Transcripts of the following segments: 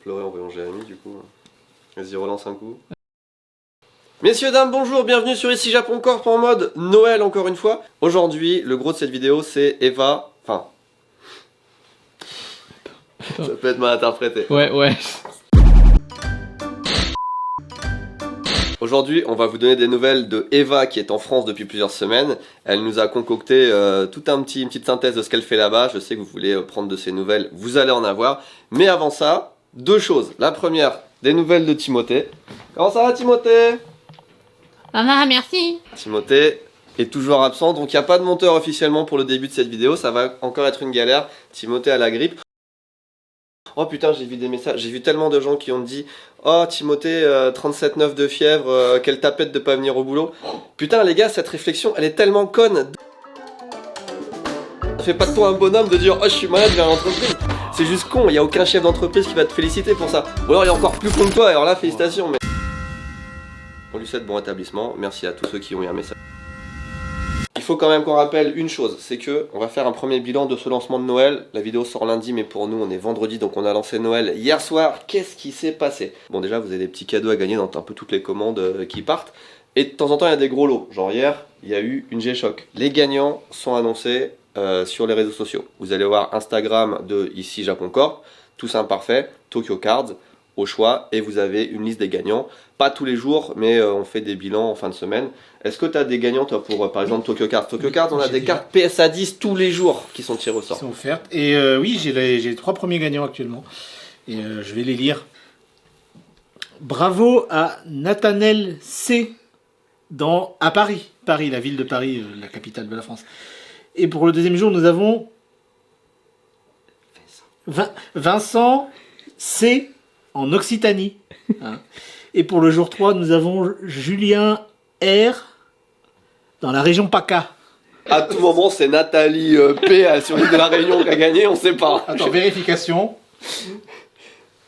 pleurer en voyant Jérémy du coup. Vas-y, relance un coup. Messieurs, dames, bonjour, bienvenue sur Ici Japon Corp en mode Noël encore une fois. Aujourd'hui, le gros de cette vidéo, c'est Eva... Enfin... Ça peut être mal interprété. Ouais. Aujourd'hui, on va vous donner des nouvelles de Eva qui est en France depuis plusieurs semaines. Elle nous a concocté toute une petite synthèse de ce qu'elle fait là-bas. Je sais que vous voulez prendre de ses nouvelles, vous allez en avoir. Mais avant ça, deux choses. La première, des nouvelles de Timothée. Comment ça va Timothée? Ah, merci. Timothée est toujours absent, donc il n'y a pas de monteur officiellement pour le début de cette vidéo. Ça va encore être une galère. Timothée a la grippe. Oh putain, j'ai vu des messages, j'ai vu tellement de gens qui ont dit oh Timothée, 37,9 de fièvre, quelle tapette de pas venir au boulot. Putain les gars, cette réflexion, elle est tellement conne. Ça fait pas de toi un bonhomme de dire oh je suis malade, viens à l'entreprise. C'est juste con, il n'y a aucun chef d'entreprise qui va te féliciter pour ça. Ou alors il est encore plus con que toi, alors là félicitations. Mais... On lui souhaite bon rétablissement, merci à tous ceux qui ont eu un message. Il faut quand même qu'on rappelle une chose, c'est que on va faire un premier bilan de ce lancement de Noël. La vidéo sort lundi, mais pour nous on est vendredi, donc on a lancé Noël hier soir. Qu'est-ce qui s'est passé? Bon déjà vous avez des petits cadeaux à gagner dans un peu toutes les commandes qui partent. Et de temps en temps il y a des gros lots, genre hier il y a eu une G-Shock. Les gagnants sont annoncés sur les réseaux sociaux. Vous allez voir Instagram de Ici Japon Corp, Tous Imparfaits, Tokyo Cards, au choix, et vous avez une liste des gagnants. Pas tous les jours, mais on fait des bilans en fin de semaine. Est-ce que tu as des gagnants, toi, pour par exemple Tokyo Cards? Tokyo Cards, on a des cartes PSA 10 tous les jours qui sont tirées au sort. Qui sont offertes. Et oui, j'ai les 3 premiers gagnants actuellement. Et je vais les lire. Bravo à Nathanaël C. à Paris. Paris, la ville de Paris, la capitale de la France. Et pour le deuxième jour, nous avons Vincent C. en Occitanie. Hein. Et pour le jour 3, nous avons Julien R. dans la région PACA. À tout moment, c'est Nathalie P. sur l'île de la Réunion qui a gagné, on sait pas. Attends, vérification.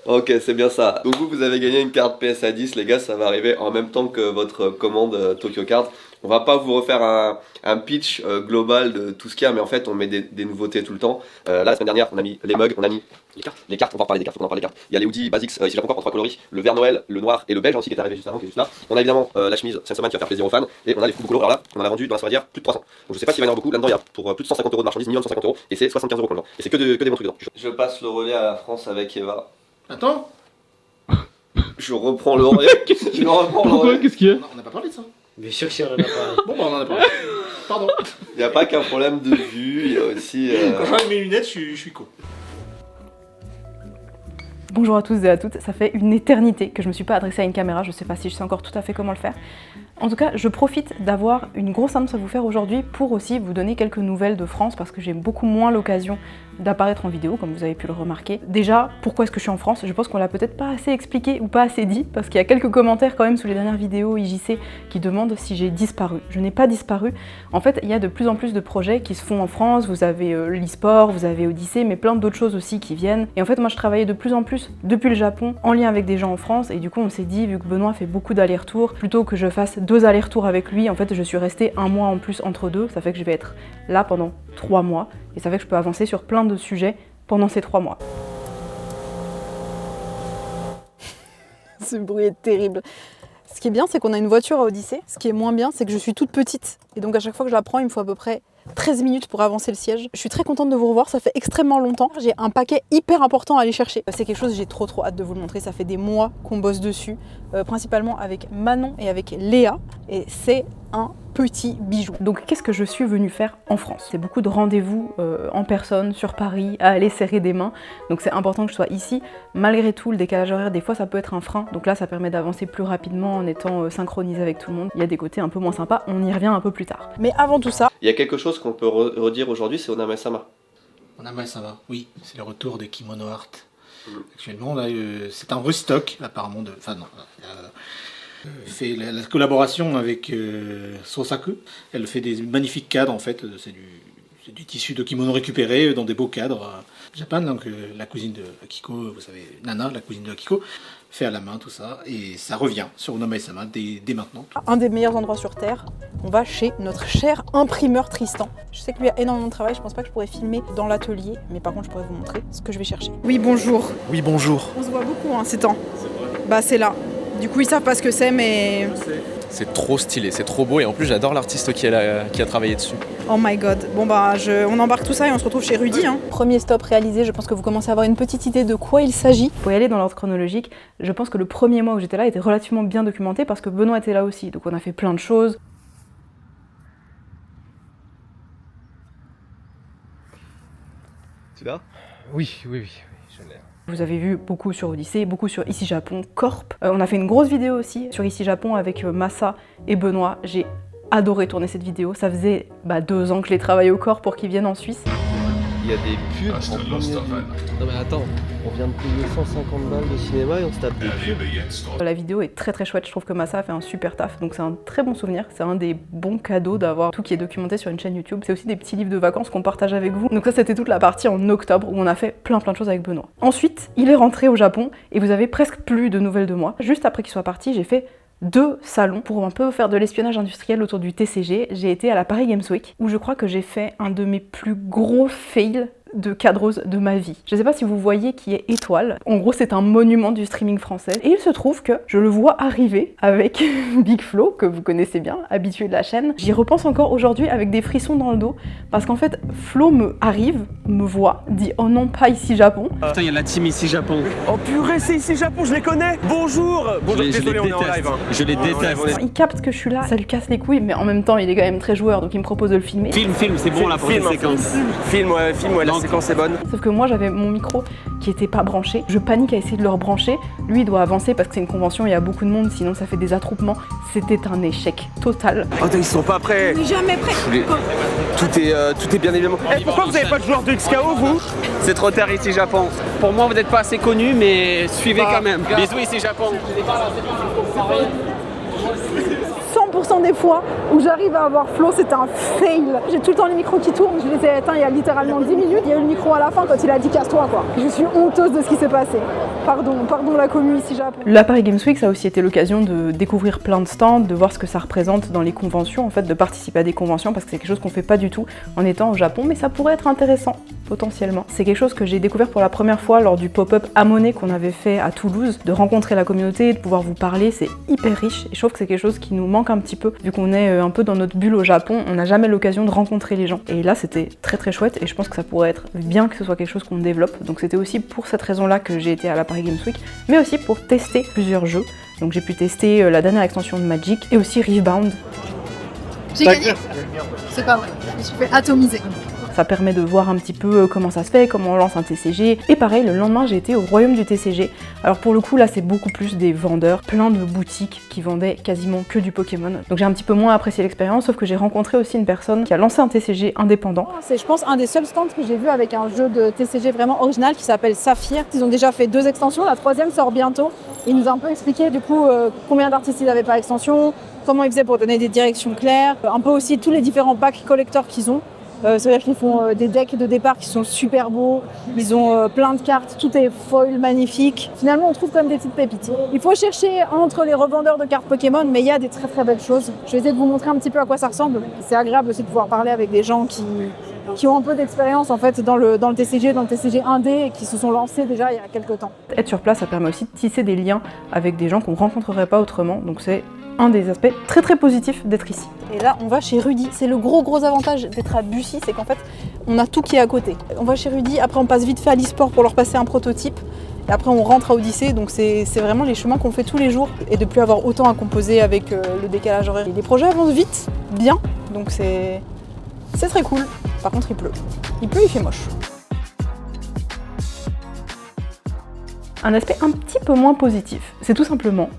Ok, c'est bien ça. Donc vous avez gagné une carte PSA 10, les gars, ça va arriver en même temps que votre commande Tokyo Card. On va pas vous refaire un pitch global de tout ce qu'il y a, mais en fait on met des nouveautés tout le temps. Là, la semaine dernière, on a mis les mugs, on a mis les cartes, on va en parler des cartes, Il y a les hoodies Basics, ici Japon Corp en 3 coloris, le vert Noël, le noir et le beige aussi qui est arrivé juste avant, qui est juste là. On a évidemment la chemise Sensoman qui va faire plaisir aux fans, et on a les Fubucolo. Alors là, on en a vendu dans la soirée d'hier plus de 300. Donc je sais pas s'il va y en avoir beaucoup, là-dedans il y a pour plus de 150 € de marchandises, minimum 150 €, et c'est 75 € pour le moment. Et c'est que des bons trucs dedans. Je passe le relais à la France avec Eva. Attends. Je reprends le relais. Pourquoi? Qu'est-ce qu'il y a? On n'a pas parlé de ça. Bien sûr qu'il y en a pas. Bon, bah on en a parlé. Pardon. Il n'y a pas qu'un problème de vue, il y a aussi... Quand j'enlève mes lunettes, je suis con. Bonjour à tous et à toutes, ça fait une éternité que je me suis pas adressée à une caméra, je sais pas si je sais encore tout à fait comment le faire. En tout cas, je profite d'avoir une grosse annonce à vous faire aujourd'hui pour aussi vous donner quelques nouvelles de France parce que j'ai beaucoup moins l'occasion d'apparaître en vidéo, comme vous avez pu le remarquer. Déjà, pourquoi est-ce que je suis en France? Je pense qu'on l'a peut-être pas assez expliqué ou pas assez dit, parce qu'il y a quelques commentaires quand même sous les dernières vidéos IJC qui demandent si j'ai disparu. Je n'ai pas disparu. En fait, il y a de plus en plus de projets qui se font en France. Vous avez l'e-sport, vous avez Odyssée, mais plein d'autres choses aussi qui viennent. Et en fait, moi, je travaillais de plus en plus depuis le Japon, en lien avec des gens en France, et du coup, on s'est dit, vu que Benoît fait beaucoup d'allers-retours, plutôt que je fasse 2 allers-retours avec lui, en fait, je suis restée 1 mois en plus entre deux. Ça fait que je vais être là pendant 3 mois, et ça fait que je peux avancer sur plein de sujets pendant ces 3 mois. Ce bruit est terrible. Ce qui est bien, c'est qu'on a une voiture à Odyssée. Ce qui est moins bien, c'est que je suis toute petite. Et donc à chaque fois que je la prends, il me faut à peu près 13 minutes pour avancer le siège. Je suis très contente de vous revoir, ça fait extrêmement longtemps. J'ai un paquet hyper important à aller chercher. C'est quelque chose, j'ai trop hâte de vous le montrer. Ça fait des mois qu'on bosse dessus, principalement avec Manon et avec Léa. Et c'est un petit bijou. Donc qu'est-ce que je suis venue faire en France? C'est beaucoup de rendez-vous en personne, sur Paris, à aller serrer des mains. Donc c'est important que je sois ici. Malgré tout, le décalage horaire, des fois, ça peut être un frein. Donc là, ça permet d'avancer plus rapidement en étant synchronisé avec tout le monde. Il y a des côtés un peu moins sympas, on y revient un peu plus tard. Mais avant tout ça... Il y a quelque chose qu'on peut redire aujourd'hui, c'est Onama-sama. Onama-sama, oui, c'est le retour de Kimono Art. Actuellement, là, c'est un restock, apparemment, de... Enfin, non, fait la collaboration avec Sosaku. Elle fait des magnifiques cadres, en fait. C'est du tissu de kimono récupéré dans des beaux cadres. Japan, donc la cousine de Akiko, vous savez, Nana, la cousine de Akiko, fait à la main tout ça, et ça revient sur Unama-sama dès maintenant. Un des meilleurs endroits sur Terre, on va chez notre cher imprimeur Tristan. Je sais que lui a énormément de travail, je pense pas que je pourrais filmer dans l'atelier, mais par contre je pourrais vous montrer ce que je vais chercher. Oui, bonjour. Oui, bonjour. On se voit beaucoup ces temps. Bah c'est là. Du coup ils savent pas ce que c'est, mais... C'est trop stylé, c'est trop beau et en plus j'adore l'artiste qui a travaillé dessus. Oh my god. Bon bah on embarque tout ça et on se retrouve chez Rudy. Premier stop réalisé, je pense que vous commencez à avoir une petite idée de quoi il s'agit. Pour y aller dans l'ordre chronologique, je pense que le premier mois où j'étais là était relativement bien documenté parce que Benoît était là aussi, donc on a fait plein de choses. Tu l'as ? Oui, je l'ai. Vous avez vu beaucoup sur Odyssée, beaucoup sur Ici Japon, Corp. On a fait une grosse vidéo aussi sur Ici Japon avec Massa et Benoît. J'ai adoré tourner cette vidéo. Ça faisait 2 ans que je l'ai travaillé au Corp pour qu'ils viennent en Suisse. Il y a des pubs en plein milieu. Non mais attends, on vient de payer 150 balles de cinéma et on se tape des pubs. La vidéo est très très chouette, je trouve que Massa a fait un super taf, donc c'est un très bon souvenir. C'est un des bons cadeaux d'avoir tout qui est documenté sur une chaîne YouTube. C'est aussi des petits livres de vacances qu'on partage avec vous. Donc ça c'était toute la partie en octobre où on a fait plein de choses avec Benoît. Ensuite, il est rentré au Japon et vous avez presque plus de nouvelles de moi. Juste après qu'il soit parti, j'ai fait 2 salons pour un peu faire de l'espionnage industriel autour du TCG. J'ai été à la Paris Games Week où je crois que j'ai fait un de mes plus gros fails de cadreuse de ma vie. Je sais pas si vous voyez qui est Étoile. En gros, c'est un monument du streaming français. Et il se trouve que je le vois arriver avec Big Flo, que vous connaissez bien, habitué de la chaîne. J'y repense encore aujourd'hui avec des frissons dans le dos, parce qu'en fait, Flo me voit, dit « Oh non, pas Ici Japon ». Putain, il y a la team Ici Japon. Oh purée, c'est Ici Japon, je les connais. Bonjour. Bonjour, désolé, on est en live. Je les déteste. Il capte que je suis là, ça lui casse les couilles, mais en même temps, il est quand même très joueur, donc il me propose de le filmer. Film, c'est bon là pour une séquence. Film, la séquence est bonne. Sauf que moi, j'avais mon micro qui était pas branché. Je panique à essayer de le rebrancher. Lui, il doit avancer parce que c'est une convention, il y a beaucoup de monde, sinon ça fait des attroupements. C'était un échec total. Oh, ils sont pas prêts. On n'est jamais prêts. Tout est bien évidemment. Pourquoi vous avez pas de joueur de XKO, vous? C'est trop tard Ici Japon. Pour moi, vous n'êtes pas assez connu, mais suivez quand même. Bisous Ici Japon. 100% des fois où j'arrive à avoir Flo, c'est un fail. J'ai tout le temps les micros qui tournent, je les ai éteints il y a littéralement 10 minutes. Il y a eu le micro à la fin quand il a dit casse-toi quoi. Je suis honteuse de ce qui s'est passé. Pardon la commu Ici Japon. La Paris Games Week, ça a aussi été l'occasion de découvrir plein de stands, de voir ce que ça représente dans les conventions, en fait, de participer à des conventions parce que c'est quelque chose qu'on fait pas du tout en étant au Japon, mais ça pourrait être intéressant potentiellement. C'est quelque chose que j'ai découvert pour la première fois lors du pop-up à Monet qu'on avait fait à Toulouse, de rencontrer la communauté, de pouvoir vous parler, c'est hyper riche et je trouve que c'est quelque chose qui nous manque un petit peu, vu qu'on est un peu dans notre bulle au Japon, on n'a jamais l'occasion de rencontrer les gens. Et là c'était très très chouette et je pense que ça pourrait être bien que ce soit quelque chose qu'on développe, donc c'était aussi pour cette raison-là que j'ai été à la Paris Games Week, mais aussi pour tester plusieurs jeux. Donc j'ai pu tester la dernière extension de Magic et aussi Riftbound. J'ai gagné. C'est pas vrai, je me suis fait atomiser. Ça permet de voir un petit peu comment ça se fait, comment on lance un TCG. Et pareil, le lendemain, j'ai été au royaume du TCG. Alors pour le coup, là, c'est beaucoup plus des vendeurs, plein de boutiques qui vendaient quasiment que du Pokémon. Donc j'ai un petit peu moins apprécié l'expérience, sauf que j'ai rencontré aussi une personne qui a lancé un TCG indépendant. C'est, je pense, un des seuls stands que j'ai vu avec un jeu de TCG vraiment original qui s'appelle Saphir. Ils ont déjà fait 2 extensions, la 3e sort bientôt. Il nous a un peu expliqué du coup combien d'artistes ils avaient par extension, comment ils faisaient pour donner des directions claires, un peu aussi tous les différents packs collectors qu'ils ont. C'est-à-dire qu'ils font des decks de départ qui sont super beaux, ils ont plein de cartes, tout est foil magnifique. Finalement, on trouve quand même des petites pépites. Il faut chercher entre les revendeurs de cartes Pokémon, mais il y a des très très belles choses. Je vais essayer de vous montrer un petit peu à quoi ça ressemble. C'est agréable aussi de pouvoir parler avec des gens qui ont un peu d'expérience en fait dans le TCG 1D et qui se sont lancés déjà il y a quelques temps. Être sur place, ça permet aussi de tisser des liens avec des gens qu'on ne rencontrerait pas autrement, donc c'est un des aspects très très positifs d'être ici. Et là, on va chez Rudy. C'est le gros avantage d'être à Bussy, c'est qu'en fait, on a tout qui est à côté. On va chez Rudy, après on passe vite fait à l'e-sport pour leur passer un prototype. Et après on rentre à Odyssée, donc c'est vraiment les chemins qu'on fait tous les jours. Et de plus avoir autant à composer avec le décalage horaire. Les projets avancent vite, bien, donc c'est très cool. Par contre, il pleut. Il fait moche. Un aspect un petit peu moins positif, c'est tout simplement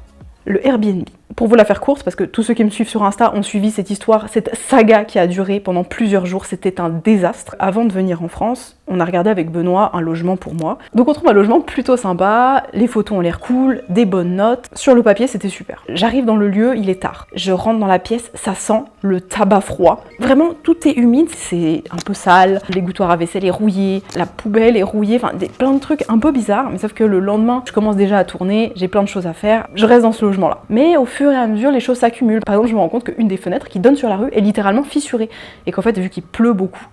le Airbnb. Pour vous la faire courte, parce que tous ceux qui me suivent sur Insta ont suivi cette histoire, cette saga qui a duré pendant plusieurs jours, c'était un désastre. Avant de venir en France, on a regardé avec Benoît un logement pour moi. Donc on trouve un logement plutôt sympa, les photos ont l'air cool, des bonnes notes. Sur le papier, c'était super. J'arrive dans le lieu, il est tard. Je rentre dans la pièce, ça sent le tabac froid. Vraiment, tout est humide, c'est un peu sale, l'égouttoir à vaisselle est rouillé, la poubelle est rouillée, enfin plein de trucs un peu bizarres, mais sauf que le lendemain, je commence déjà à tourner, j'ai plein de choses à faire, je reste dans ce logement-là. Mais au fur et à mesure, les choses s'accumulent. Par exemple, je me rends compte qu'une des fenêtres qui donne sur la rue est littéralement fissurée, et qu'en fait, vu qu'il pleut beaucoup,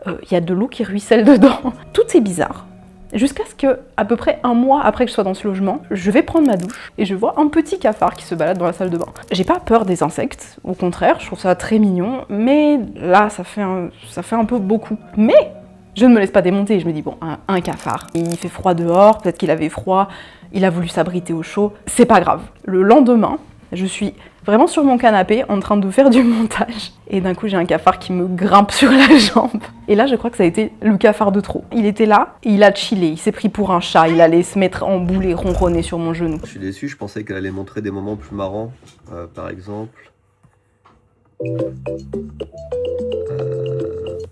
il y a de l'eau qui ruisselle dedans. Tout est bizarre. Jusqu'à ce que, à peu près un mois après que je sois dans ce logement, je vais prendre ma douche et je vois un petit cafard qui se balade dans la salle de bain. J'ai pas peur des insectes, au contraire, je trouve ça très mignon, mais là, ça fait un peu beaucoup. Mais je ne me laisse pas démonter, je me dis bon, un cafard, il fait froid dehors, peut-être qu'il avait froid, il a voulu s'abriter au chaud, c'est pas grave. Le lendemain, je suis vraiment sur mon canapé en train de faire du montage et d'un coup j'ai un cafard qui me grimpe sur la jambe. Et là je crois que ça a été le cafard de trop. Il était là et il a chillé, il s'est pris pour un chat, il allait se mettre en boule et ronronner sur mon genou. Je suis déçu, je pensais qu'elle allait montrer des moments plus marrants, par exemple.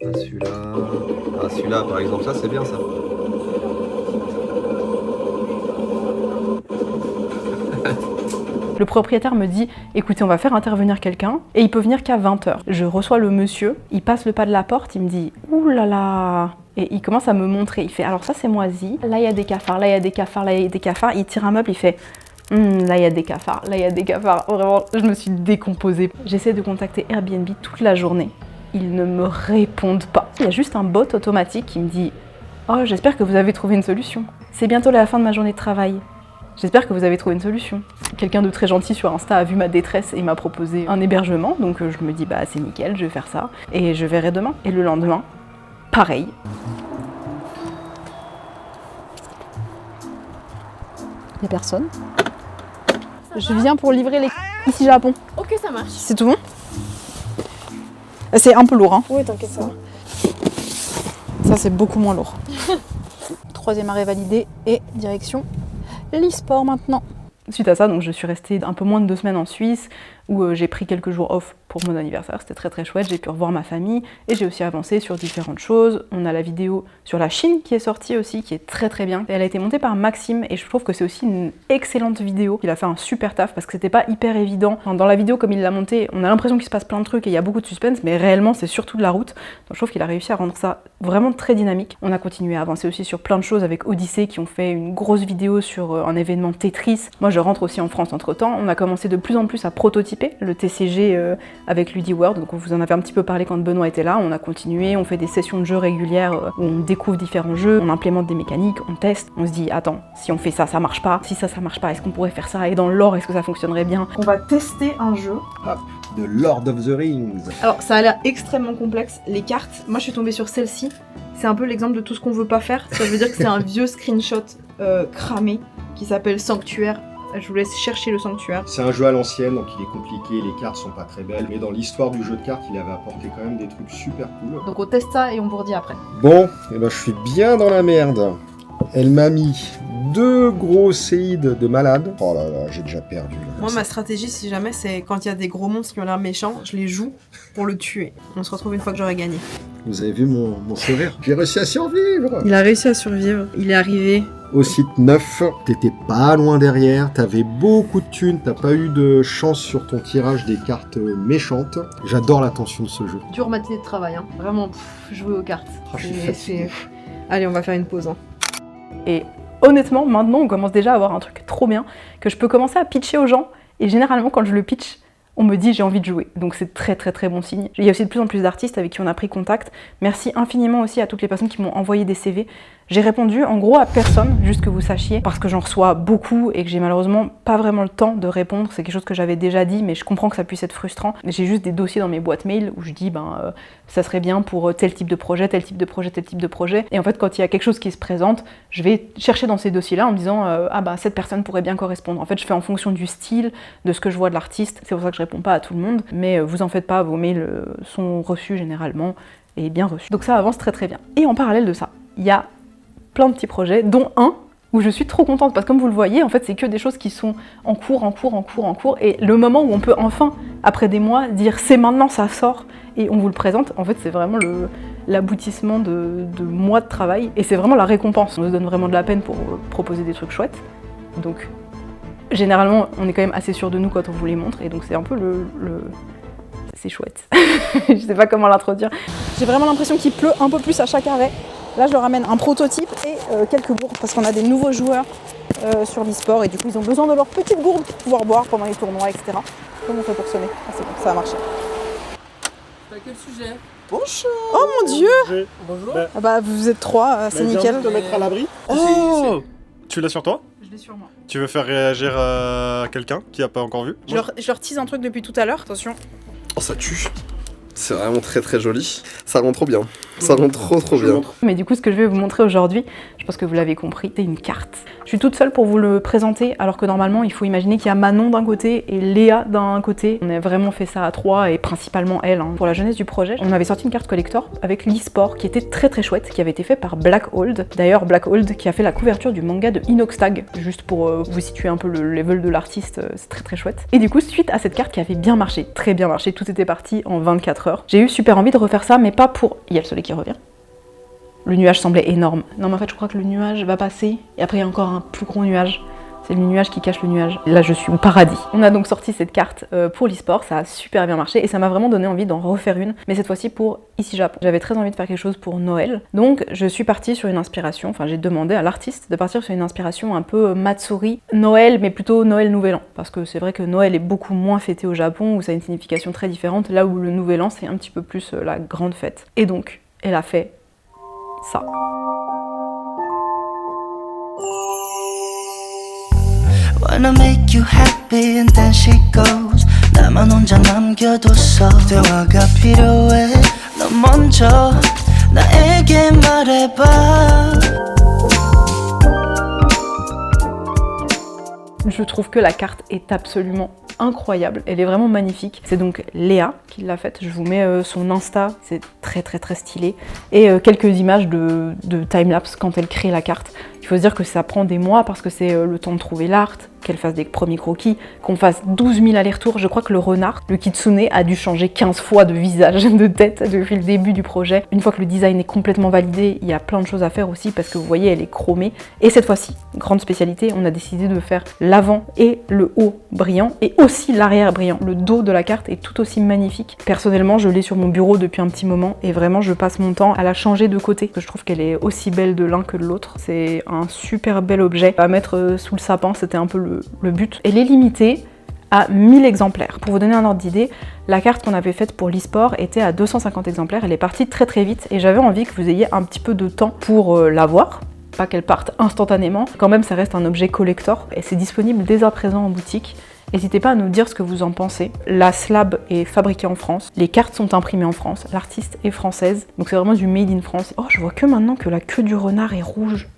Pas celui-là. Ah, celui-là par exemple, ça c'est bien ça. Le propriétaire me dit « Écoutez, on va faire intervenir quelqu'un et il peut venir qu'à 20h. » Je reçois le monsieur, il passe le pas de la porte, il me dit « Ouh là là !» Et il commence à me montrer, il fait « Alors ça c'est moisi, là il y a des cafards, là il y a des cafards, là il y a des cafards. » Il tire un meuble, il fait « Là il y a des cafards, là il y a des cafards. » Vraiment, je me suis décomposée. J'essaie de contacter Airbnb toute la journée. Ils ne me répondent pas. Il y a juste un bot automatique qui me dit « Oh, j'espère que vous avez trouvé une solution. C'est bientôt la fin de ma journée de travail. J'espère que vous avez trouvé une solution. » Quelqu'un de très gentil sur Insta a vu ma détresse et m'a proposé un hébergement, donc je me dis bah c'est nickel, je vais faire ça, et je verrai demain. Et le lendemain, pareil. Il n'y a personne. Je viens pour livrer les ici Japon. Ok, ça marche. C'est tout bon? C'est un peu lourd, hein? Oui, t'inquiète pas. Ça, c'est beaucoup moins lourd. Troisième arrêt validé et direction l'e-sport maintenant. Suite à ça, donc je suis restée un peu moins de 2 semaines en Suisse, où j'ai pris quelques jours off pour mon anniversaire, c'était très très chouette, j'ai pu revoir ma famille, et j'ai aussi avancé sur différentes choses. On a la vidéo sur la Chine qui est sortie aussi, qui est très très bien. Elle a été montée par Maxime, et je trouve que c'est aussi une excellente vidéo. Il a fait un super taf, parce que c'était pas hyper évident. Enfin, dans la vidéo, comme il l'a montée, on a l'impression qu'il se passe plein de trucs, et il y a beaucoup de suspense, mais réellement c'est surtout de la route. Donc je trouve qu'il a réussi à rendre ça vraiment très dynamique. On a continué à avancer aussi sur plein de choses avec Odyssée, qui ont fait une grosse vidéo sur un événement Tetris. Moi je rentre aussi en France entre temps, on a commencé de plus en plus à prototyper le TCG avec Ludiworld, donc vous en avez un petit peu parlé quand Benoît était là. On a continué, on fait des sessions de jeux régulières où on découvre différents jeux, on implémente des mécaniques, on teste, on se dit attends, si on fait ça, ça marche pas, si ça marche pas, est-ce qu'on pourrait faire ça, et dans le lore, est-ce que ça fonctionnerait bien? On va tester un jeu. De Lord of the Rings. Alors ça a l'air extrêmement complexe, les cartes, moi je suis tombée sur celle-ci, c'est un peu l'exemple de tout ce qu'on veut pas faire, ça veut dire que c'est un vieux screenshot cramé qui s'appelle Sanctuaire. Je vous laisse chercher le Sanctuaire. C'est un jeu à l'ancienne, donc il est compliqué, les cartes sont pas très belles, mais dans l'histoire du jeu de cartes, il avait apporté quand même des trucs super cool. Donc on teste ça et on vous redit après. Bon, eh ben, je suis bien dans la merde. Elle m'a mis 2 gros séides de malade. Oh là là, j'ai déjà perdu. Là. Moi, ma stratégie, si jamais, c'est quand il y a des gros monstres qui ont l'air méchants, je les joue pour le tuer. On se retrouve une fois que j'aurai gagné. Vous avez vu mon sourire? J'ai réussi à survivre. Il a réussi à survivre. Il est arrivé. Au site 9, t'étais pas loin derrière, t'avais beaucoup de thunes, t'as pas eu de chance sur ton tirage des cartes méchantes. J'adore la tension de ce jeu. Dur matinée de travail, hein. Vraiment, jouer aux cartes. Oh, je suis fatigué. Allez, on va faire une pause. Hein. Et honnêtement, maintenant, on commence déjà à avoir un truc trop bien que je peux commencer à pitcher aux gens. Et généralement, quand je le pitch, on me dit j'ai envie de jouer. Donc c'est très très très bon signe. Il y a aussi de plus en plus d'artistes avec qui on a pris contact. Merci infiniment aussi à toutes les personnes qui m'ont envoyé des CV. J'ai répondu en gros à personne, juste que vous sachiez, parce que j'en reçois beaucoup et que j'ai malheureusement pas vraiment le temps de répondre. C'est quelque chose que j'avais déjà dit, mais je comprends que ça puisse être frustrant. J'ai juste des dossiers dans mes boîtes mail où je dis ça serait bien pour tel type de projet, tel type de projet, tel type de projet. Et en fait, quand il y a quelque chose qui se présente, je vais chercher dans ces dossiers-là en me disant cette personne pourrait bien correspondre. En fait, je fais en fonction du style, de ce que je vois de l'artiste. C'est pour ça que je réponds pas à tout le monde, mais vous en faites pas, vos mails sont reçus généralement et bien reçus. Donc ça avance très très bien. Et en parallèle de ça, il y a plein de petits projets, dont un où je suis trop contente parce que comme vous le voyez, en fait, c'est que des choses qui sont en cours, et le moment où on peut enfin, après des mois, dire c'est maintenant, ça sort, et on vous le présente, en fait, c'est vraiment l'aboutissement de mois de travail, et c'est vraiment la récompense. On se donne vraiment de la peine pour proposer des trucs chouettes, donc généralement, on est quand même assez sûr de nous quand on vous les montre, et donc c'est un peu c'est chouette. Je sais pas comment l'introduire. J'ai vraiment l'impression qu'il pleut un peu plus à chaque arrêt. Là, je leur amène un prototype et quelques gourdes parce qu'on a des nouveaux joueurs sur l'e-sport et du coup, ils ont besoin de leurs petites gourdes pour pouvoir boire pendant les tournois, etc. Comment on fait pour sonner? Ah, c'est bon, ça a marché. T'as quel sujet? Bonjour. Oh mon dieu. Bonjour. Ah bah, vous êtes trois, c'est nickel. te mettre à l'abri. Oh, tu l'as sur toi? Je l'ai sur moi. Tu veux faire réagir quelqu'un qui a pas encore vu? Je leur tease un truc depuis tout à l'heure, attention. Oh, ça tue. C'est vraiment très très joli. Ça rend trop bien. Ça rend trop bien. Mais du coup, ce que je vais vous montrer aujourd'hui, je pense que vous l'avez compris, c'est une carte. Je suis toute seule pour vous le présenter, alors que normalement, il faut imaginer qu'il y a Manon d'un côté et Léa d'un côté. On a vraiment fait ça à trois, et principalement elle. Pour la jeunesse du projet, on avait sorti une carte collector avec l'e-sport, qui était très chouette, qui avait été fait par Blackhold. D'ailleurs, Blackhold qui a fait la couverture du manga de Inoxtag, juste pour vous situer un peu le level de l'artiste, c'est très chouette. Et du coup, suite à cette carte qui avait bien marché, très bien marché, tout était parti en 24 heures, j'ai eu super envie de refaire ça, mais pas pour... Il y a le soleil qui revient. Le nuage semblait énorme. Non mais en fait je crois que le nuage va passer et après il y a encore un plus gros nuage. C'est le nuage qui cache le nuage. Là je suis au paradis. On a donc sorti cette carte pour l'e-sport, ça a super bien marché et ça m'a vraiment donné envie d'en refaire une, mais cette fois-ci pour Ici Japon. J'avais très envie de faire quelque chose pour Noël, donc je suis partie sur une inspiration, enfin j'ai demandé à l'artiste de partir sur une inspiration un peu Matsuri, Noël, mais plutôt Noël Nouvel An, parce que c'est vrai que Noël est beaucoup moins fêté au Japon, où ça a une signification très différente, là où le Nouvel An c'est un petit peu plus la grande fête. Et donc, elle a fait ça. Wanna make you happy and then she goes 나만 혼자 남겨뒀어 대화가 필요해 너 먼저 나에게 말해봐. Je trouve que la carte est absolument incroyable, elle est vraiment magnifique. C'est donc Léa qui l'a faite, je vous mets son Insta, c'est très stylé. Et quelques images de timelapse quand elle crée la carte. Il faut se dire que ça prend des mois parce que c'est le temps de trouver l'art, qu'elle fasse des premiers croquis, qu'on fasse 12 000 allers-retours. Je crois que le renard, le kitsune, a dû changer 15 fois de visage, de tête depuis le début du projet. Une fois que le design est complètement validé, il y a plein de choses à faire aussi parce que vous voyez, elle est chromée. Et cette fois-ci, grande spécialité, on a décidé de faire l'avant et le haut brillant et aussi l'arrière brillant. Le dos de la carte est tout aussi magnifique. Personnellement, je l'ai sur mon bureau depuis un petit moment et vraiment, je passe mon temps à la changer de côté. Je trouve qu'elle est aussi belle de l'un que de l'autre. C'est un super bel objet à mettre sous le sapin, c'était un peu le but. Elle est limitée à 1000 exemplaires. Pour vous donner un ordre d'idée, la carte qu'on avait faite pour l'e-sport était à 250 exemplaires, elle est partie très vite et j'avais envie que vous ayez un petit peu de temps pour l'avoir. Pas qu'elle parte instantanément, quand même ça reste un objet collector et c'est disponible dès à présent en boutique. N'hésitez pas à nous dire ce que vous en pensez. La slab est fabriquée en France, les cartes sont imprimées en France, l'artiste est française, donc c'est vraiment du made in France. Oh, je vois que maintenant que la queue du renard est rouge.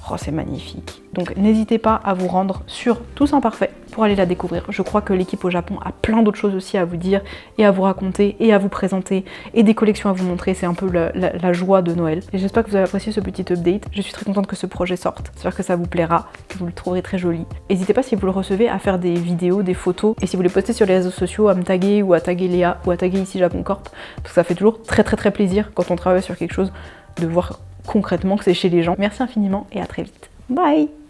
Oh, c'est magnifique. Donc n'hésitez pas à vous rendre sur Tous Imparfaits pour aller la découvrir. Je crois que l'équipe au Japon a plein d'autres choses aussi à vous dire et à vous raconter et à vous présenter et des collections à vous montrer. C'est un peu la joie de Noël. Et j'espère que vous avez apprécié ce petit update. Je suis très contente que ce projet sorte. J'espère que ça vous plaira, que vous le trouverez très joli. N'hésitez pas si vous le recevez à faire des vidéos, des photos et si vous les postez sur les réseaux sociaux à me taguer ou à taguer Léa ou à taguer Ici Japon Corp. Parce que ça fait toujours très plaisir quand on travaille sur quelque chose de voir concrètement que c'est chez les gens. Merci infiniment et à très vite. Bye!